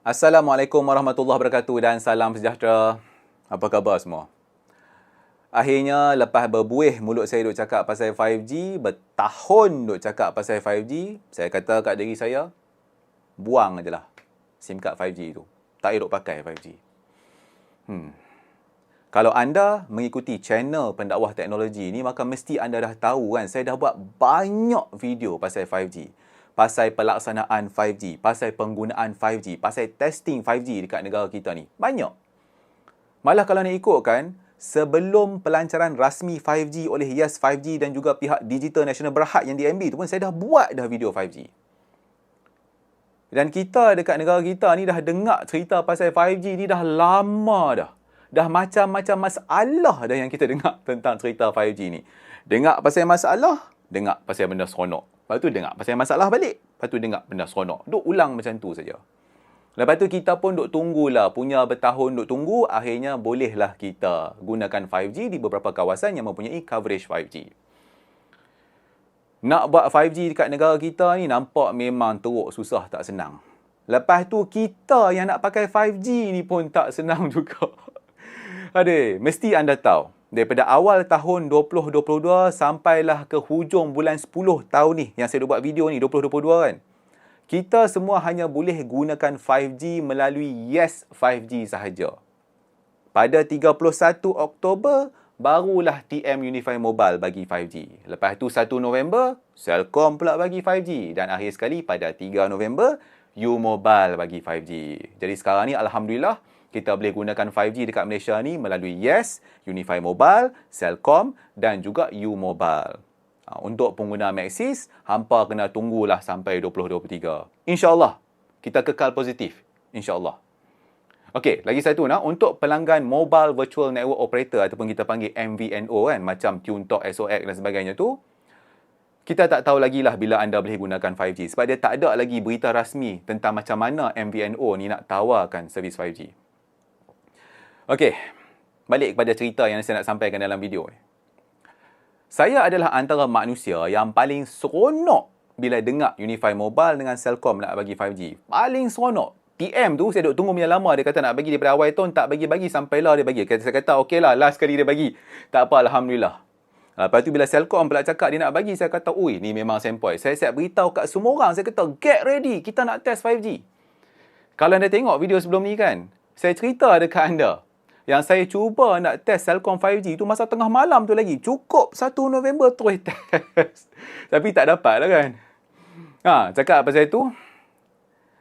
Assalamualaikum warahmatullahi wabarakatuh dan salam sejahtera. Apa khabar semua? Akhirnya lepas berbuih mulut saya duk cakap pasal 5G, bertahun duk cakap pasal 5G, saya kata kat diri saya, buang aje lah SIM card 5G tu. Tak payah duk pakai 5G. Kalau anda mengikuti channel pendakwah teknologi ni, maka mesti anda dah tahu kan, saya dah buat banyak video pasal 5G. Pasal pelaksanaan 5G, pasal penggunaan 5G, pasal testing 5G dekat negara kita ni. Banyak. Malah kalau nak ikutkan, sebelum pelancaran rasmi 5G oleh Yes 5G dan juga pihak Digital Nasional Berhad yang DNB tu pun, saya dah buat dah video 5G. Dan kita dekat negara kita ni dah dengar cerita pasal 5G ni dah lama dah. Dah macam-macam masalah dah yang kita dengar tentang cerita 5G ni. Dengar pasal masalah, dengar pasal benda seronok. Lepas tu dengar pasal masalah balik. Lepas tu dengar benda seronok. Duk ulang macam tu saja. Lepas tu kita pun duk tunggulah. Punya bertahun duk tunggu. Akhirnya bolehlah kita gunakan 5G di beberapa kawasan yang mempunyai coverage 5G. Nak buat 5G dekat negara kita ni nampak memang teruk, susah, tak senang. Lepas tu kita yang nak pakai 5G ni pun tak senang juga. Aduh, mesti anda tahu. Daripada awal tahun 2022 sampailah ke hujung bulan 10 tahun ni yang saya buat video ni 2022 kan. Kita semua hanya boleh gunakan 5G melalui Yes 5G sahaja. Pada 31 Oktober barulah TM Unify Mobile bagi 5G. Lepas tu 1 November Celcom pula bagi 5G dan akhir sekali pada 3 November U Mobile bagi 5G. Jadi sekarang ni alhamdulillah kita boleh gunakan 5G dekat Malaysia ni melalui Yes, Unify Mobile, Celcom dan juga U Mobile. Untuk pengguna Maxis, hampa kena tunggulah sampai 2023. InsyaAllah, kita kekal positif. InsyaAllah. Okey, lagi satu nak, untuk pelanggan Mobile Virtual Network Operator ataupun kita panggil MVNO kan, macam TuneTalk, SOX dan sebagainya tu, kita tak tahu lagi lah bila anda boleh gunakan 5G. Sebab dia tak ada lagi berita rasmi tentang macam mana MVNO ni nak tawarkan servis 5G. Okey, balik kepada cerita yang saya nak sampaikan dalam video ni. Saya adalah antara manusia yang paling seronok bila dengar Unify Mobile dengan Celcom nak bagi 5G. Paling seronok. TM tu saya duk tunggu punya lama, dia kata nak bagi daripada awal tahun, tak bagi-bagi sampailah dia bagi. Saya kata okey lah, last kali dia bagi. Tak apa, alhamdulillah. Lepas tu bila Celcom pula cakap dia nak bagi, saya kata, ui, ni memang sempoi. Saya siap beritahu kat semua orang, saya kata, get ready, kita nak test 5G. Kalau anda tengok video sebelum ni kan, saya cerita dekat anda, yang saya cuba nak test Celcom 5G tu masa tengah malam tu lagi. Cukup 1 November terus test. Tapi tak dapat lah kan. Cakap pasal itu,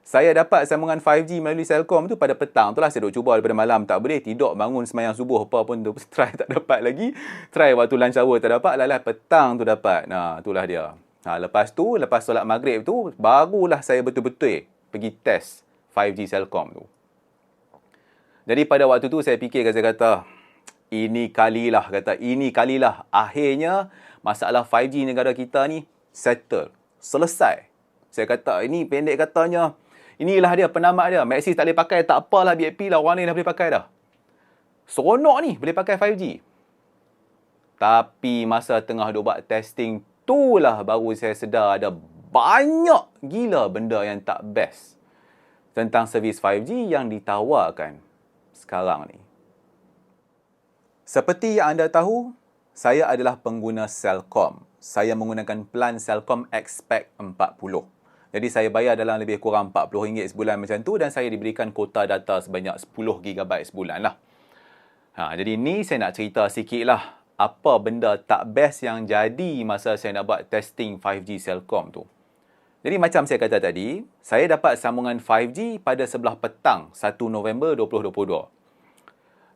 saya dapat sambungan 5G melalui Celcom tu pada petang tu lah. Saya duk cuba daripada malam tak boleh. Tidur bangun semayang subuh apa pun tu. Try tak dapat lagi. Try waktu lunch hour tak dapat. Lalah petang tu dapat. Itulah dia. Lepas tu, lepas solat maghrib tu, barulah saya betul-betul pergi test 5G Celcom tu. Jadi pada waktu tu saya fikir, saya kata, ini kalilah, akhirnya masalah 5G negara kita ni settle, selesai. Saya kata, ini pendek katanya, inilah dia penamat dia. Maxis tak boleh pakai, tak apalah, BAP lah, orang lain dah boleh pakai dah. Seronok ni boleh pakai 5G. Tapi masa tengah duk buat testing tu lah baru saya sedar ada banyak gila benda yang tak best tentang servis 5G yang ditawarkan sekarang ni. Seperti yang anda tahu, saya adalah pengguna Celcom. Saya menggunakan plan Celcom Xpack 40. Jadi saya bayar dalam lebih kurang RM40 sebulan macam tu dan saya diberikan kuota data sebanyak 10GB sebulan lah. Jadi ni saya nak cerita sikit lah apa benda tak best yang jadi masa saya nak buat testing 5G Celcom tu. Jadi macam saya kata tadi, saya dapat sambungan 5G pada sebelah petang 1 November 2022.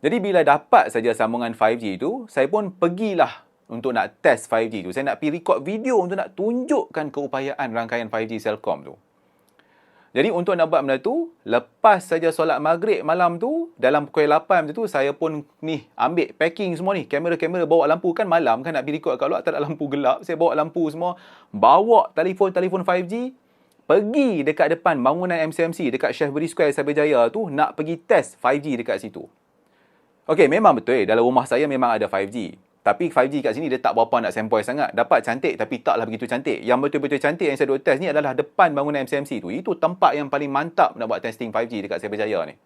Jadi bila dapat saja sambungan 5G tu, saya pun pergilah untuk nak test 5G tu. Saya nak pergi record video untuk nak tunjukkan keupayaan rangkaian 5G Celcom tu. Jadi untuk nak buat benda tu, lepas saja solat maghrib malam tu, dalam pukul 8 macam tu, saya pun ni ambil packing semua ni. Kamera-kamera, bawa lampu kan malam kan nak pergi record kat luar, tak ada lampu gelap. Saya bawa lampu semua, bawa telefon 5G, pergi dekat depan bangunan MCMC, dekat Chef Budi Square, Cyberjaya tu, nak pergi test 5G dekat situ. Okey, memang betul, dalam rumah saya memang ada 5G. Tapi 5G kat sini dia tak berapa nak sempoi sangat. Dapat cantik tapi taklah begitu cantik. Yang betul-betul cantik yang saya duk test ni adalah depan bangunan MCMC tu. Itu tempat yang paling mantap nak buat testing 5G dekat Cyberjaya ni.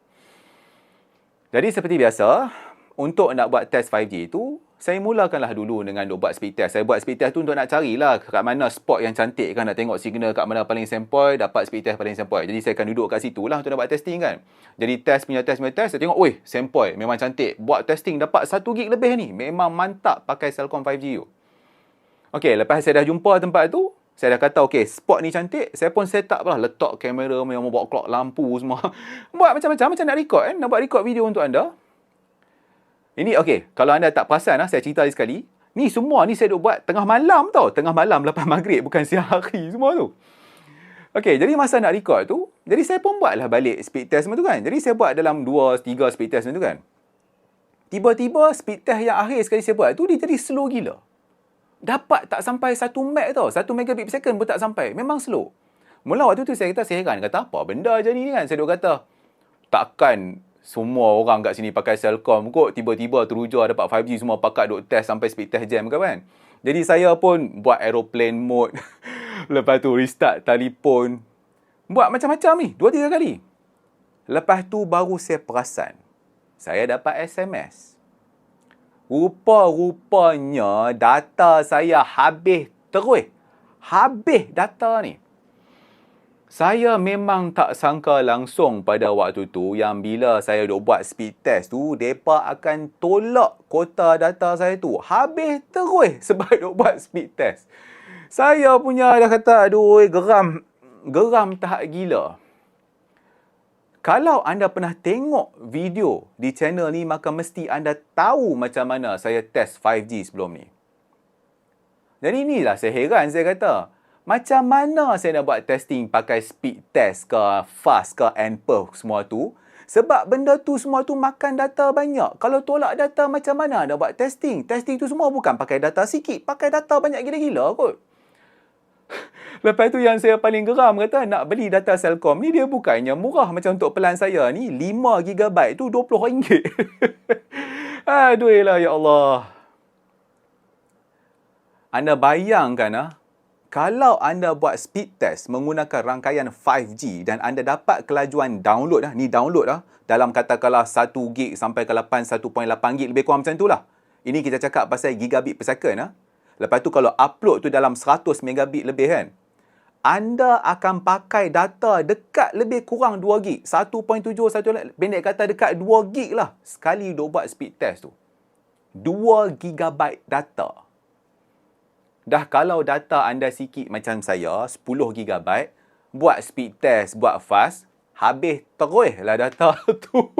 Jadi seperti biasa, untuk nak buat test 5G tu, saya mulakanlah dulu dengan duk buat speed test. Saya buat speed test tu untuk nak carilah kat mana spot yang cantik kan, nak tengok signal kat mana paling sempoi, dapat speed test paling sempoi. Jadi saya akan duduk kat situ lah untuk nak buat testing kan. Jadi test, saya tengok, oi, sempoi, memang cantik. Buat testing dapat 1 gig lebih ni. Memang mantap pakai Celcom 5G tu. Okey, lepas saya dah jumpa tempat tu, saya dah kata, okey, spot ni cantik. Saya pun set up lah, letak kamera, memang bawa clock lampu semua. Buat macam-macam, macam nak record kan. Nak buat record video untuk anda. Ini okey, kalau anda tak perasan saya cerita sekali. Ni semua ni saya duk buat tengah malam tau. Tengah malam lepas maghrib, bukan siang hari semua tu. Okey, jadi masa nak record tu, jadi saya pun buatlah balik speed test macam tu kan. Jadi saya buat dalam 2-3 speed test macam tu kan. Tiba-tiba speed test yang akhir sekali saya buat tu, dia jadi slow gila. Dapat tak sampai 1 meg tau. 1 megabit per second pun tak sampai. Memang slow. Mula waktu tu saya heran. Kata apa benda je ni kan. Saya duk kata, takkan semua orang kat sini pakai Celcom kot, tiba-tiba teruja dapat 5G semua pakat duk test sampai speed test jam kan. Jadi saya pun buat aeroplane mode. Lepas tu restart telefon. Buat macam-macam ni, 2-3 kali. Lepas tu baru saya perasan, saya dapat SMS. Rupa-rupanya data saya habis terus. Habis data ni. Saya memang tak sangka langsung pada waktu tu yang bila saya duk buat speed test tu, mereka akan tolak kota data saya tu. Habis terus sebab duk buat speed test. Saya punya dah kata, aduh, geram. Geram tahap gila. Kalau anda pernah tengok video di channel ni, maka mesti anda tahu macam mana saya test 5G sebelum ni. Jadi inilah saya heran, saya kata, macam mana saya nak buat testing pakai speed test ke, fast ke, NPerf semua tu. Sebab benda tu semua tu makan data banyak. Kalau tolak data macam mana nak buat testing? Testing tu semua bukan pakai data sikit. Pakai data banyak gila-gila kot. Lepas tu yang saya paling geram kata, nak beli data Celcom ni dia bukannya murah. Macam untuk pelan saya ni, 5GB tu RM20. Aduh lah ya Allah. Anda bayangkan kalau anda buat speed test menggunakan rangkaian 5G dan anda dapat kelajuan download ni download dalam katakanlah 1 gig sampai ke 1.8 gig, lebih kurang macam tu lah. Ini kita cakap pasal gigabit per second. Lepas tu kalau upload tu dalam 100 megabit lebih kan, anda akan pakai data dekat lebih kurang 2 gig. 1.7, pendek kata dekat 2 gig lah sekali duk buat speed test tu. 2 GB data. Dah kalau data anda sikit macam saya, 10 GB, buat speed test, buat fast, habis terus lah data tu.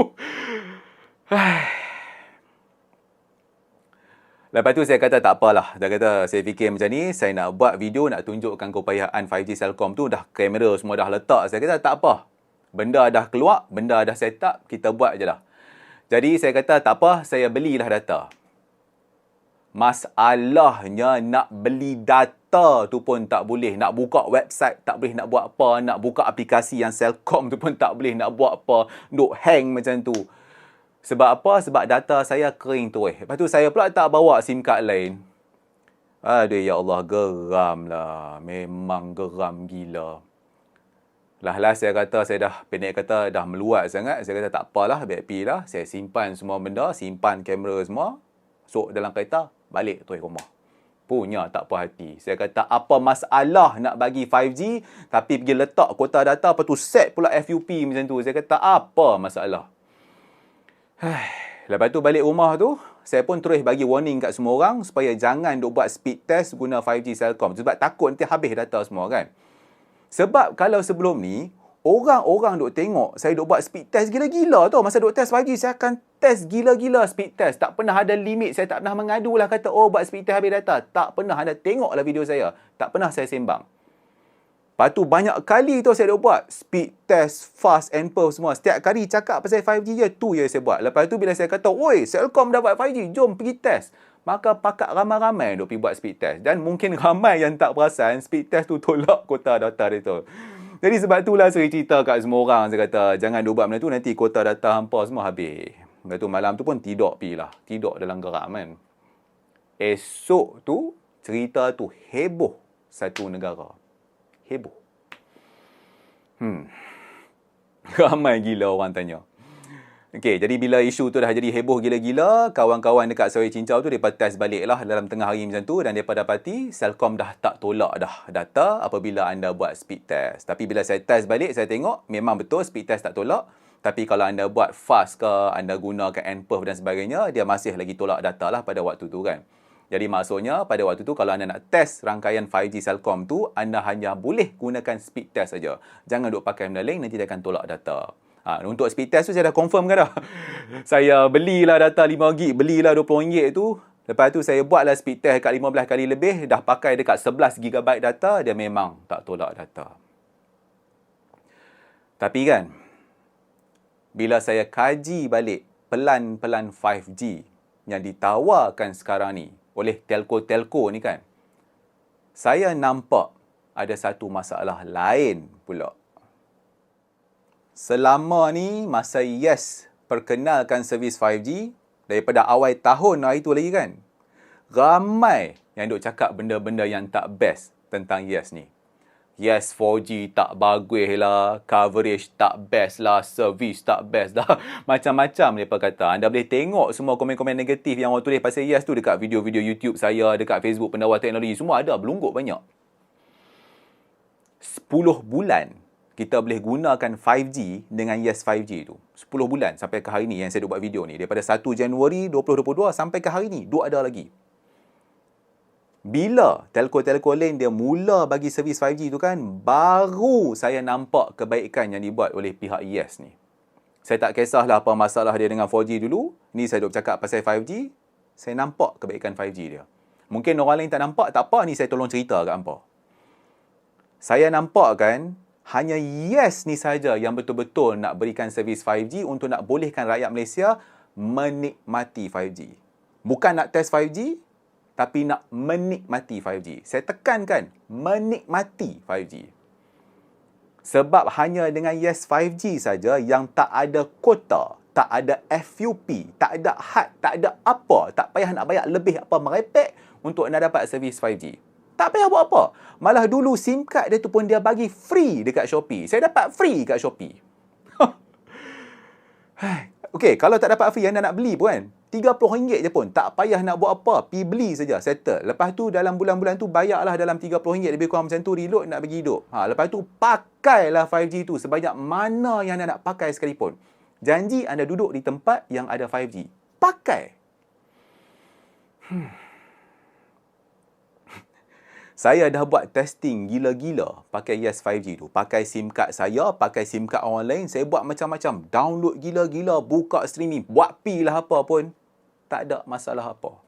Lepas tu saya kata tak apalah. Dia kata saya fikir macam ni, saya nak buat video nak tunjukkan keupayaan 5G Celcom tu, dah kamera semua dah letak. Saya kata tak apa. Benda dah keluar, benda dah set up, kita buat je lah. Jadi saya kata tak apa, saya belilah data. Masalahnya nak beli data tu pun tak boleh. Nak buka website tak boleh, nak buat apa. Nak buka aplikasi yang Celcom tu pun tak boleh, nak buat apa. Duk hang macam tu. Sebab apa? Sebab data saya kering terus. Lepas tu saya pula tak bawa SIM card lain. Aduh ya Allah, geram lah. Memang geram gila. Lah saya kata, saya dah pendek kata dah meluat sangat. Saya kata tak apalah, backpi lah. Saya simpan semua benda, simpan kamera semua. Masuk dalam kereta, balik terus rumah. Punya tak puas hati. Saya kata, apa masalah nak bagi 5G, tapi pergi letak kota data, lepas tu set pula FUP macam tu. Saya kata, apa masalah? Lepas tu balik rumah tu, saya pun terus bagi warning kat semua orang, supaya jangan duk buat speed test guna 5G Celcom. Sebab takut nanti habis data semua kan. Sebab kalau sebelum ni, orang-orang duk tengok saya duk buat speed test gila-gila tau. Masa duk test 5G, saya akan test gila-gila speed test. Tak pernah ada limit. Saya tak pernah mengadu lah kata, oh buat speed test habis data. Tak pernah. Anda tengoklah video saya. Tak pernah saya sembang. Lepas tu banyak kali tu saya duk buat speed test, fast and perf semua. Setiap kali cakap pasal 5G je, tu je saya buat. Lepas tu bila saya kata, oi Celcom dah buat 5G, jom pergi test. Maka pakat ramai-ramai duk pergi buat speed test. Dan mungkin ramai yang tak perasan speed test tu tolak kota data dia tu. Jadi sebab itulah saya cerita kat semua orang. Saya kata, jangan duk buat benda tu, nanti kota data hampa semua habis. Lepas tu malam tu pun tidur pi lah. Tidur dalam geram kan. Esok tu, cerita tu heboh satu negara. Heboh. Ramai gila orang tanya. Okey, jadi bila isu tu dah jadi heboh gila-gila, kawan-kawan dekat Sarawak Cincau tu mereka test balik lah dalam tengah hari macam tu dan mereka dapati Celcom dah tak tolak dah data apabila anda buat speed test. Tapi bila saya test balik, saya tengok memang betul speed test tak tolak. Tapi kalau anda buat fast ke, anda gunakan nPerf dan sebagainya, dia masih lagi tolak data lah pada waktu tu kan. Jadi maksudnya pada waktu tu kalau anda nak test rangkaian 5G Celcom tu, anda hanya boleh gunakan speed test saja. Jangan duk pakai benda lain, nanti dia akan tolak data. Untuk speed test tu saya dah confirm kan dah. Saya belilah data 5GB, belilah RM20 tu. Lepas tu saya buatlah speed test dekat 15 kali lebih, dah pakai dekat 11GB data, dia memang tak tolak data. Tapi kan, bila saya kaji balik pelan-pelan 5G yang ditawarkan sekarang ni oleh telco-telco ni kan, saya nampak ada satu masalah lain pula. Selama ni, masa Yes perkenalkan servis 5G, daripada awal tahun hari tu lagi kan, ramai yang duk cakap benda-benda yang tak best tentang Yes ni. Yes 4G tak bagus lah, coverage tak best lah, servis tak best lah. Macam-macam mereka kata. Anda boleh tengok semua komen-komen negatif yang orang tulis pasal Yes tu dekat video-video YouTube saya, dekat Facebook Pendawa Teknologi. Semua ada, belungguk banyak. 10 bulan kita boleh gunakan 5G dengan Yes 5G tu. 10 bulan sampai ke hari ni yang saya buat video ni. Daripada 1 Januari 2022 sampai ke hari ni, dua ada lagi. Bila telco-telco lain dia mula bagi servis 5G tu kan, baru saya nampak kebaikan yang dibuat oleh pihak Yes ni. Saya tak kisahlah apa masalah dia dengan 4G dulu. Ni saya duk cakap pasal 5G. Saya nampak kebaikan 5G dia. Mungkin orang lain tak nampak, tak apa, ni saya tolong cerita kat hampa. Saya nampak kan, hanya Yes ni saja yang betul-betul nak berikan servis 5G untuk nak bolehkan rakyat Malaysia menikmati 5G. Bukan nak test 5G, tapi nak menikmati 5G. Saya tekankan, menikmati 5G. Sebab hanya dengan Yes 5G saja yang tak ada kota, tak ada FUP, tak ada had, tak ada apa, tak payah nak bayar lebih apa merepek untuk nak dapat servis 5G. Tak payah buat apa. Malah dulu SIM card dia tu pun dia bagi free dekat Shopee. Saya dapat free kat Shopee. Okey, kalau tak dapat free, anda nak beli pun kan, RM30 je pun. Tak payah nak buat apa. Pergi beli saja, settle. Lepas tu dalam bulan-bulan tu bayarlah dalam RM30 lebih kurang macam tu, reload nak bagi hidup. Lepas tu pakailah 5G tu sebanyak mana yang anda nak pakai sekalipun. Janji anda duduk di tempat yang ada 5G. Pakai. Saya dah buat testing gila-gila pakai Yes 5G tu. Pakai SIM card saya, pakai SIM card orang lain. Saya buat macam-macam. Download gila-gila, buka streaming, buat pi lah apa pun. Tak ada masalah apa.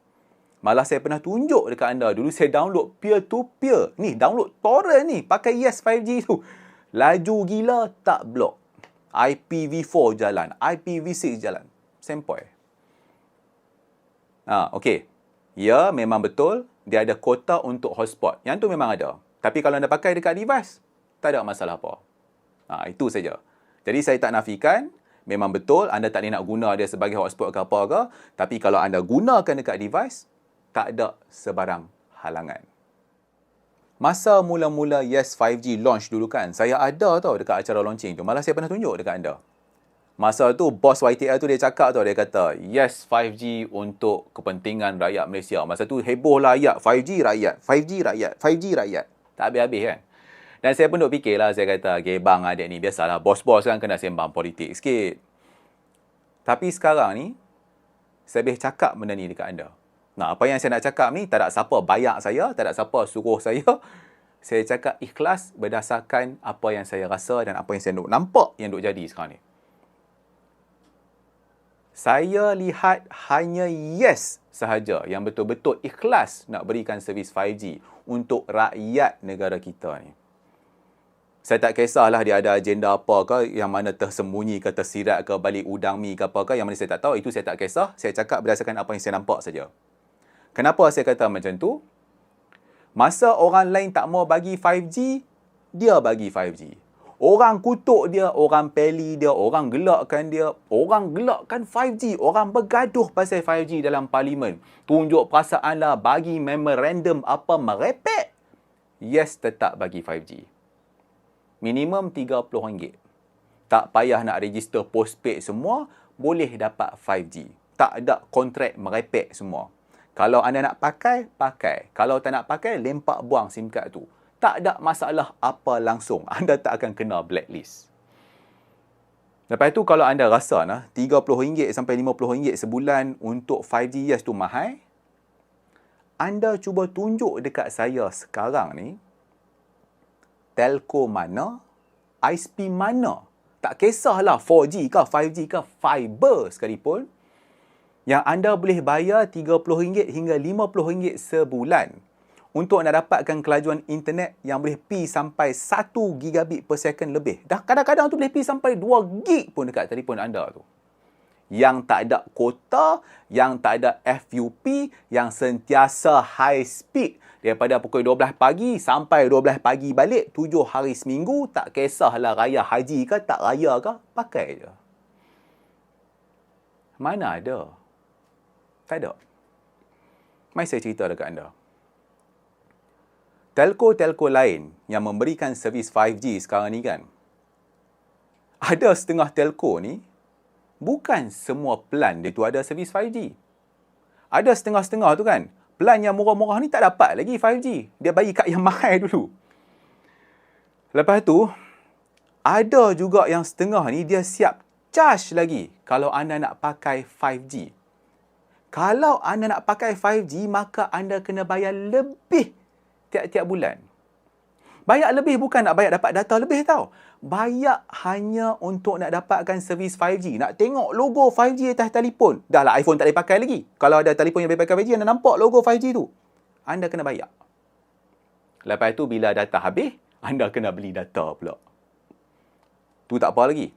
Malah saya pernah tunjuk dekat anda. Dulu saya download peer-to-peer. Ni, download torrent ni. Pakai Yes 5G tu. Laju gila, tak block. IPv4 jalan. IPv6 jalan. Sempoi. Okey. Ya, memang betul. Dia ada kota untuk hotspot. Yang tu memang ada. Tapi kalau anda pakai dekat device, tak ada masalah apa. Itu saja. Jadi saya tak nafikan, memang betul anda tak boleh nak guna dia sebagai hotspot ke apa ke. Tapi kalau anda gunakan dekat device, tak ada sebarang halangan. Masa mula-mula Yes 5G launch dulu kan, saya ada tau dekat acara launching tu. Malah saya pernah tunjuk dekat anda. Masa tu, bos YTL tu dia cakap tau, dia kata, Yes 5G untuk kepentingan rakyat Malaysia. Masa tu heboh lah ayat, 5G rakyat, 5G rakyat, 5G rakyat. Tak habis-habis kan. Dan saya pun duk fikirlah, saya kata, okay, bang adik ni, biasalah, bos-bos kan kena sembang politik sikit. Tapi sekarang ni, saya boleh cakap benda ni dekat anda. Apa yang saya nak cakap ni, tak ada siapa bayar saya, tak ada siapa suruh saya. Saya cakap ikhlas berdasarkan apa yang saya rasa dan apa yang saya nampak yang duk jadi sekarang ni. Saya lihat hanya Yes sahaja yang betul-betul ikhlas nak berikan servis 5G untuk rakyat negara kita ni. Saya tak kisahlah dia ada agenda apa ke, yang mana tersembunyi ke, tersirat ke, balik udang mi ke apa ke, yang mana saya tak tahu, itu saya tak kisah. Saya cakap berdasarkan apa yang saya nampak saja. Kenapa saya kata macam tu? Masa orang lain tak mau bagi 5G, dia bagi 5G. Orang kutuk dia, orang peli dia, orang gelakkan dia, orang gelakkan 5G, orang bergaduh pasal 5G dalam parlimen. Tunjuk perasaan lah, bagi memorandum apa merepek. Yes, tetap bagi 5G. Minimum RM30. Tak payah nak register postpaid semua, boleh dapat 5G. Tak ada kontrak merepek semua. Kalau anda nak pakai, pakai. Kalau tak nak pakai, lempak buang SIM card tu. Tak ada masalah apa langsung. Anda tak akan kena blacklist. Lepas tu kalau anda rasa RM30 sampai RM50 sebulan untuk 5G yes tu mahal, anda cuba tunjuk dekat saya sekarang ni, telco mana, ISP mana. Tak kisahlah 4G ke 5G ke fiber sekalipun, yang anda boleh bayar RM30 hingga RM50 sebulan untuk nak dapatkan kelajuan internet yang boleh pi sampai 1 gigabit per second lebih. Dah kadang-kadang tu boleh pi sampai 2 gig pun dekat telefon anda tu. Yang tak ada kota, yang tak ada FUP, yang sentiasa high speed. Daripada pukul 12 pagi sampai 12 pagi balik, 7 hari seminggu, tak kisahlah raya haji ke tak raya ke, pakai je. Mana ada? Tak ada. Mari saya cerita dekat anda. Telco-telco lain yang memberikan servis 5G sekarang ni kan, ada setengah telco ni, bukan semua plan dia tu ada servis 5G. Ada setengah-setengah tu kan, plan yang murah-murah ni tak dapat lagi 5G. Dia bagi kat yang mahal dulu. Lepas tu, ada juga yang setengah ni dia siap charge lagi kalau anda nak pakai 5G. Kalau anda nak pakai 5G, maka anda kena bayar lebih tiap-tiap bulan. Bayar lebih bukan nak bayar dapat data lebih tau. Bayar hanya untuk nak dapatkan servis 5G. Nak tengok logo 5G atas telefon. Dah lah iPhone tak boleh pakai lagi. Kalau ada telefon yang boleh pakai 5G, anda nampak logo 5G tu. Anda kena bayar. Lepas tu bila data habis, anda kena beli data pula. Tu tak apa lagi.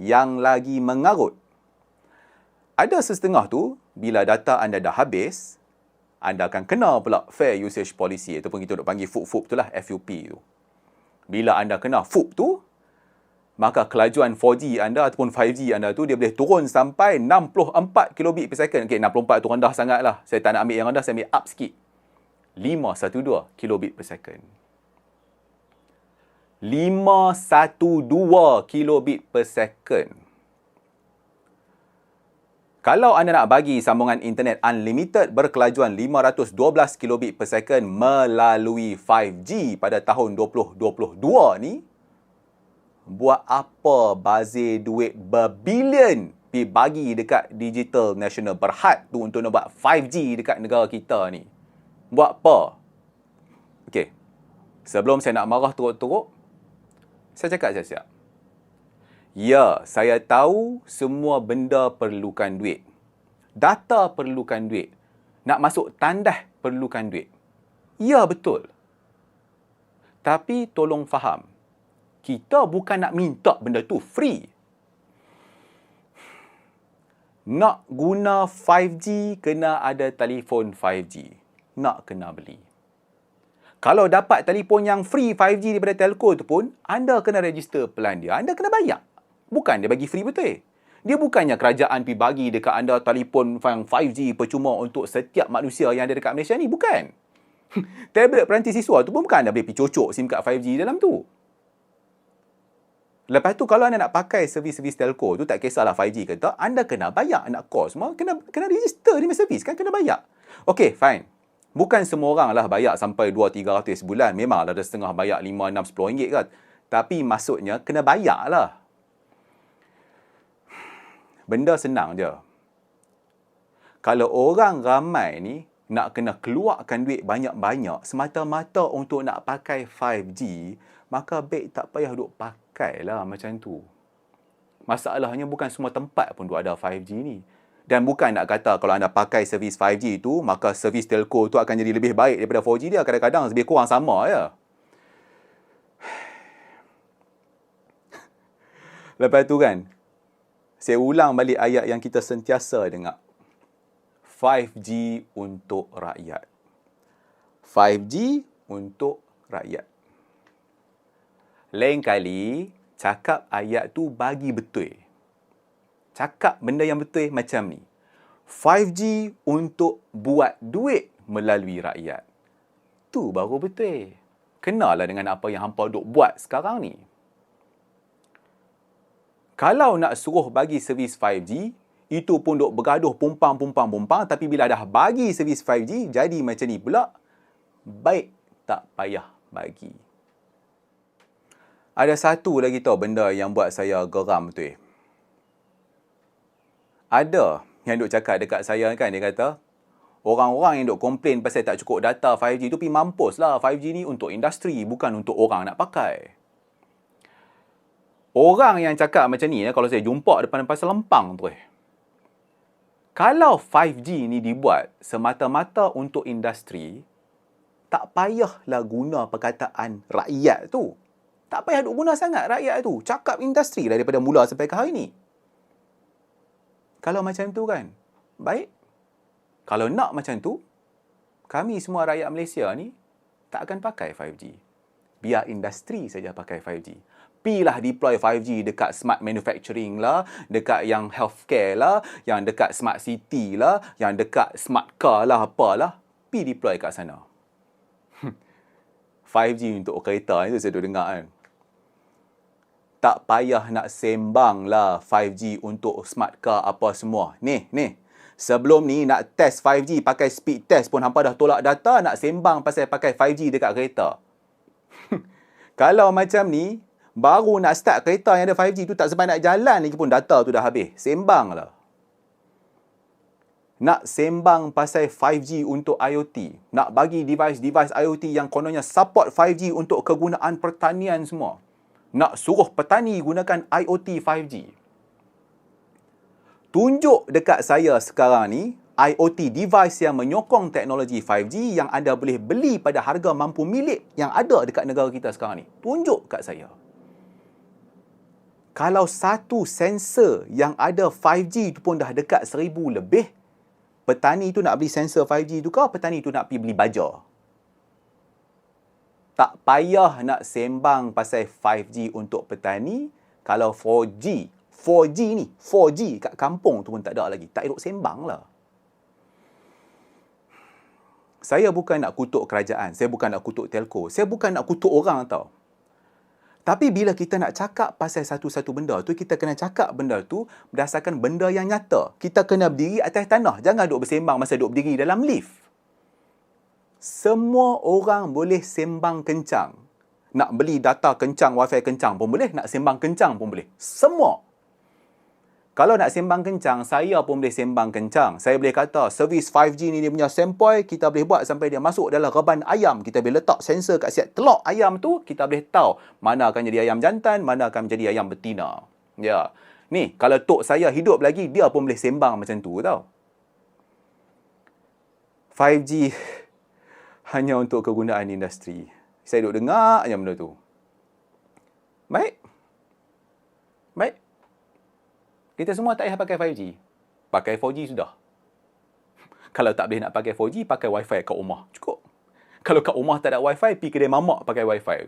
Yang lagi mengarut. Ada setengah tu, bila data anda dah habis, anda akan kena pula Fair Usage Policy ataupun kita duk panggil FUP tu lah, FUP tu. Bila anda kena FUP tu, maka kelajuan 4G anda ataupun 5G anda tu dia boleh turun sampai 64 kilobit per second. Okey, 64 tu rendah sangat lah. Saya tak nak ambil yang rendah, saya ambil up sikit. 512 kilobit per second. 512 kilobit per second. Kalau anda nak bagi sambungan internet unlimited berkelajuan 512 kilobit per second melalui 5G pada tahun 2022 ni, buat apa bazir duit berbilion pergi bagi dekat Digital National Berhad tu untuk nak buat 5G dekat negara kita ni? Buat apa? Okey. Sebelum saya nak marah teruk-teruk, saya cakap siap-siap. Ya, saya tahu semua benda perlukan duit. Data perlukan duit. Nak masuk tandas perlukan duit. Ya, betul. Tapi tolong faham, kita bukan nak minta benda tu free. Nak guna 5G, kena ada telefon 5G. Nak kena beli. Kalau dapat telefon yang free 5G daripada telco tu pun, anda kena register plan dia. Anda kena bayar. Bukan dia bagi free betul. Dia bukannya kerajaan pergi bagi dekat anda telefon 5G percuma untuk setiap manusia yang ada dekat Malaysia ni. Bukan. Tablet peranti siswa tu pun bukan anda boleh pergi cocok SIM card 5G dalam tu. Lepas tu kalau anda nak pakai servis-servis telco tu, tak kisahlah 5G ke tak, anda kena bayar. Nak call semua, kena register ni servis kan, kena bayar. Okey, fine. Bukan semua orang lah bayar sampai 200-300 sebulan. Memang ada setengah bayar 5, 6, 10 ringgit kan. Tapi maksudnya kena bayar lah. Benda senang je. Kalau orang ramai ni nak kena keluarkan duit banyak-banyak semata-mata untuk nak pakai 5G, maka baik tak payah duk pakailah macam tu. Masalahnya bukan semua tempat pun duk ada 5G ni. Dan bukan nak kata kalau anda pakai servis 5G tu, maka servis telco tu akan jadi lebih baik daripada 4G dia. Kadang-kadang lebih kurang sama je. Lepas tu kan, saya ulang balik ayat yang kita sentiasa dengar. 5G untuk rakyat. 5G untuk rakyat. Lain kali, cakap ayat tu bagi betul. Cakap benda yang betul macam ni. 5G untuk buat duit melalui rakyat. Tu baru betul. Kenalah dengan apa yang hampa duk buat sekarang ni. Kalau nak suruh bagi servis 5G, itu pun duk bergaduh pumpang, tapi bila dah bagi servis 5G, jadi macam ni pula, baik tak payah bagi. Ada satu lagi tau benda yang buat saya geram betul. Ada yang duk cakap dekat saya kan, dia kata, orang-orang yang duk komplain pasal tak cukup data 5G tu pergi mampus lah. 5G ni untuk industri, bukan untuk orang nak pakai. Orang yang cakap macam ni, kalau saya jumpa depan Pasar Lempang tu, kalau 5G ni dibuat semata-mata untuk industri, tak payahlah guna perkataan rakyat tu. Tak payah duk guna sangat rakyat tu. Cakap industri lah daripada mula sampai ke hari ni. Kalau macam tu kan, baik. Kalau nak macam tu, kami semua rakyat Malaysia ni tak akan pakai 5G. Biar industri saja pakai 5G. Pilah deploy 5G dekat smart manufacturing lah, dekat yang healthcare lah, yang dekat smart city lah, yang dekat smart car lah, apalah. Pi deploy kat sana. 5G untuk kereta itu saya dah dengar kan. Tak payah nak sembang lah 5G untuk smart car apa semua. Ni. Sebelum ni nak test 5G pakai speed test pun hampa dah tolak data, nak sembang pasal pakai 5G dekat kereta. Kalau macam ni, baru nak start kereta yang ada 5G tu tak sempat nak jalan lagi pun data tu dah habis. Sembang lah. Nak sembang pasal 5G untuk IoT. Nak bagi device-device IoT yang kononnya support 5G untuk kegunaan pertanian semua. Nak suruh petani gunakan IoT 5G. Tunjuk dekat saya sekarang ni IoT device yang menyokong teknologi 5G yang anda boleh beli pada harga mampu milik yang ada dekat negara kita sekarang ni. Tunjuk kat saya. Kalau satu sensor yang ada 5G tu pun dah dekat 1,000 lebih, petani tu nak beli sensor 5G tu ke petani tu nak pergi beli baja? Tak payah nak sembang pasal 5G untuk petani. Kalau 4G ni, 4G kat kampung tu pun tak ada lagi. Tak elok sembang lah. Saya bukan nak kutuk kerajaan. Saya bukan nak kutuk telco. Saya bukan nak kutuk orang tau. Tapi bila kita nak cakap pasal satu-satu benda tu, kita kena cakap benda tu berdasarkan benda yang nyata. Kita kena berdiri atas tanah. Jangan duk bersembang masa duk berdiri dalam lift. Semua orang boleh sembang kencang. Nak beli data kencang, wifi kencang pun boleh. Nak sembang kencang pun boleh. Semua. Kalau nak sembang kencang, saya pun boleh sembang kencang. Saya boleh kata, servis 5G ni dia punya sempoi, kita boleh buat sampai dia masuk dalam reban ayam. Kita boleh letak sensor kat siap telok ayam tu, kita boleh tahu mana akan jadi ayam jantan, mana akan menjadi ayam betina. Ya. Ni, kalau tok saya hidup lagi, dia pun boleh sembang macam tu tau. 5G hanya untuk kegunaan industri. Saya duk dengar je benda tu. Baik. Kita semua tak payah pakai 5G. Pakai 4G sudah. Kalau tak boleh nak pakai 4G, pakai wifi kat rumah. Cukup. Kalau kat rumah tak ada wifi, pergi kedai mamak pakai wifi.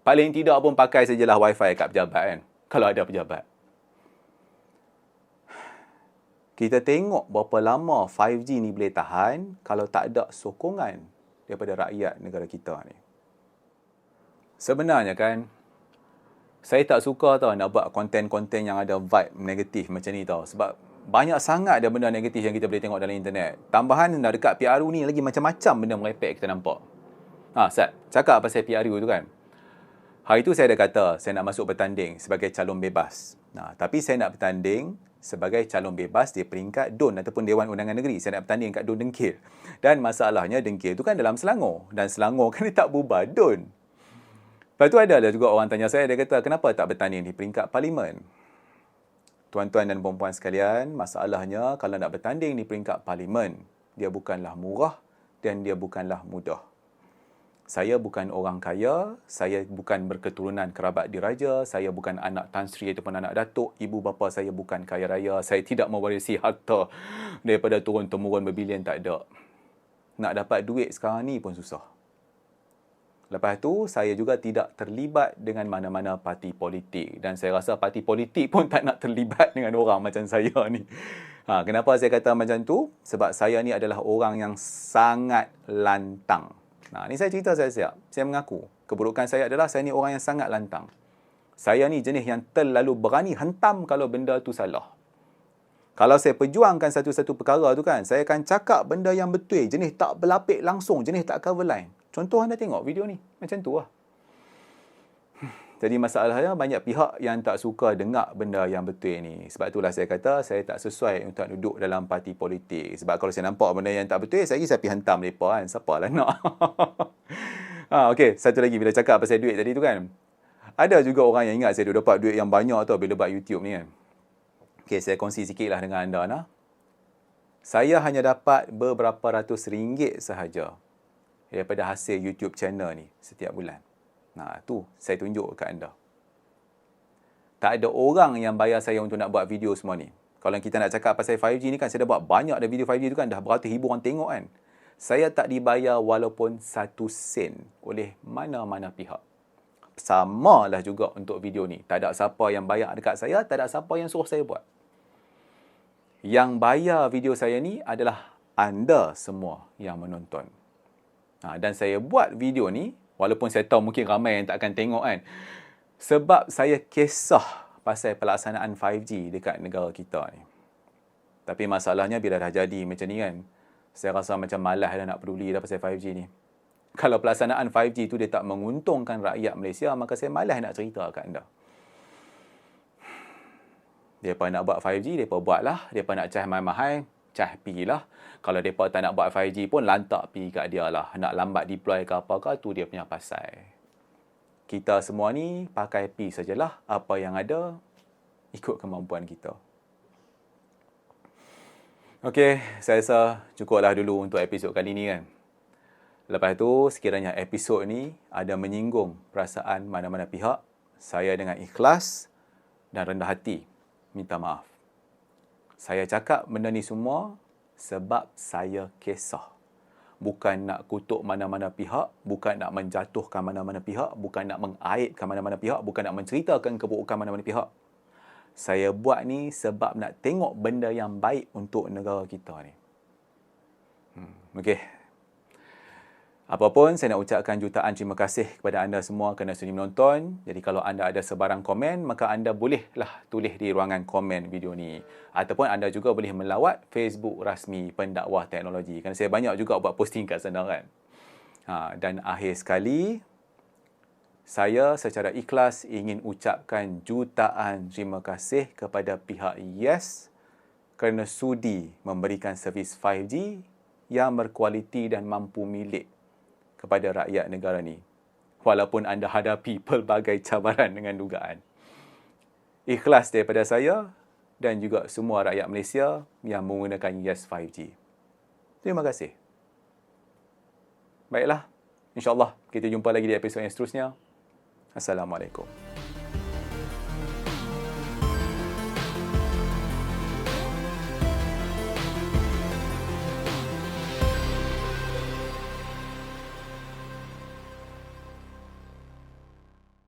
Paling tidak pun pakai sajalah wifi kat pejabat kan. Kalau ada pejabat. Kita tengok berapa lama 5G ni boleh tahan kalau tak ada sokongan daripada rakyat negara kita ni. Sebenarnya kan, saya tak suka tau nak buat konten-konten yang ada vibe negatif macam ni tau. Sebab banyak sangat ada benda negatif yang kita boleh tengok dalam internet. Tambahan dah dekat PRU ni lagi macam-macam benda merepek kita nampak. Sat, cakap pasal PRU tu kan. Hari tu saya dah kata saya nak masuk bertanding sebagai calon bebas. Tapi saya nak bertanding sebagai calon bebas di peringkat DUN ataupun Dewan Undangan Negeri. Saya nak bertanding kat DUN Dengkil. Dan masalahnya Dengkil tu kan dalam Selangor. Dan Selangor kan dia tak bubar DUN. Lepas tu ada juga orang tanya saya, dia kata, kenapa tak bertanding di peringkat parlimen? Tuan-tuan dan puan-puan sekalian, masalahnya kalau nak bertanding di peringkat parlimen, dia bukanlah murah dan dia bukanlah mudah. Saya bukan orang kaya, saya bukan berketurunan kerabat diraja, saya bukan anak Tan Sri ataupun anak datuk, ibu bapa saya bukan kaya raya, saya tidak mewarisi harta daripada turun-temurun berbilion, tak ada. Nak dapat duit sekarang ni pun susah. Lepas tu, saya juga tidak terlibat dengan mana-mana parti politik. Dan saya rasa parti politik pun tak nak terlibat dengan orang macam saya ni. Kenapa saya kata macam tu? Sebab saya ni adalah orang yang sangat lantang. Ni saya cerita saya mengaku. Keburukan saya adalah saya ni orang yang sangat lantang. Saya ni jenis yang terlalu berani hentam kalau benda tu salah. Kalau saya perjuangkan satu-satu perkara tu kan, saya akan cakap benda yang betul, jenis tak berlapik langsung, jenis tak cover line. Contoh anda tengok video ni, macam tu lah. Jadi masalahnya banyak pihak yang tak suka dengar benda yang betul ni. Sebab itulah saya kata saya tak sesuai untuk duduk dalam parti politik. Sebab kalau saya nampak benda yang tak betul, saya pergi hentam mereka kan. Siapalah nak. Okey, satu lagi bila cakap pasal duit tadi tu kan. Ada juga orang yang ingat saya dapat duit yang banyak tau bila buat YouTube ni kan. Okey, saya kongsi sikit lah dengan anda nah. Saya hanya dapat beberapa ratus ringgit sahaja daripada hasil YouTube channel ni setiap bulan. Tu saya tunjuk kat anda. Tak ada orang yang bayar saya untuk nak buat video semua ni. Kalau kita nak cakap pasal 5G ni kan, saya dah buat banyak dah video 5G tu kan, dah beratus ribu orang tengok kan. Saya tak dibayar walaupun 1 sen oleh mana-mana pihak. Samalah juga untuk video ni. Tak ada siapa yang bayar dekat saya, tak ada siapa yang suruh saya buat. Yang bayar video saya ni adalah anda semua yang menonton. Dan saya buat video ni, walaupun saya tahu mungkin ramai yang tak akan tengok kan. Sebab saya kisah pasal pelaksanaan 5G dekat negara kita ni. Tapi masalahnya bila dah jadi macam ni kan, saya rasa macam malas dah nak peduli dah pasal 5G ni. Kalau pelaksanaan 5G tu dia tak menguntungkan rakyat Malaysia, maka saya malas nak cerita kat anda. Mereka nak buat 5G, mereka buatlah. Mereka nak cah mahal-mahal, cah pergilah. Kalau mereka tak nak buat 5G pun, lantak pergi kat dia lah. Nak lambat deploy ke apa-apa, tu dia punya pasal. Kita semua ni pakai pi sajalah. Apa yang ada, ikut kemampuan kita. Okey, saya rasa cukuplah dulu untuk episod kali ni kan. Lepas tu, sekiranya episod ni ada menyinggung perasaan mana-mana pihak, saya dengan ikhlas dan rendah hati minta maaf. Saya cakap benda ni semua sebab saya kisah. Bukan nak kutuk mana-mana pihak, bukan nak menjatuhkan mana-mana pihak, bukan nak mengaibkan mana-mana pihak, bukan nak menceritakan keburukan mana-mana pihak. Saya buat ni sebab nak tengok benda yang baik untuk negara kita ni. Okey. Apapun, saya nak ucapkan jutaan terima kasih kepada anda semua kerana sudi menonton. Jadi kalau anda ada sebarang komen, maka anda bolehlah tulis di ruangan komen video ni. Ataupun anda juga boleh melawat Facebook rasmi Pendakwah Teknologi. Kerana saya banyak juga buat posting kat sana kan. Dan akhir sekali, saya secara ikhlas ingin ucapkan jutaan terima kasih kepada pihak Yes kerana sudi memberikan servis 5G yang berkualiti dan mampu milik kepada rakyat negara ni. Walaupun anda hadapi pelbagai cabaran dengan dugaan. Ikhlas daripada saya dan juga semua rakyat Malaysia yang menggunakan Yes 5G. Terima kasih. Baiklah. InsyaAllah kita jumpa lagi di episod yang seterusnya. Assalamualaikum.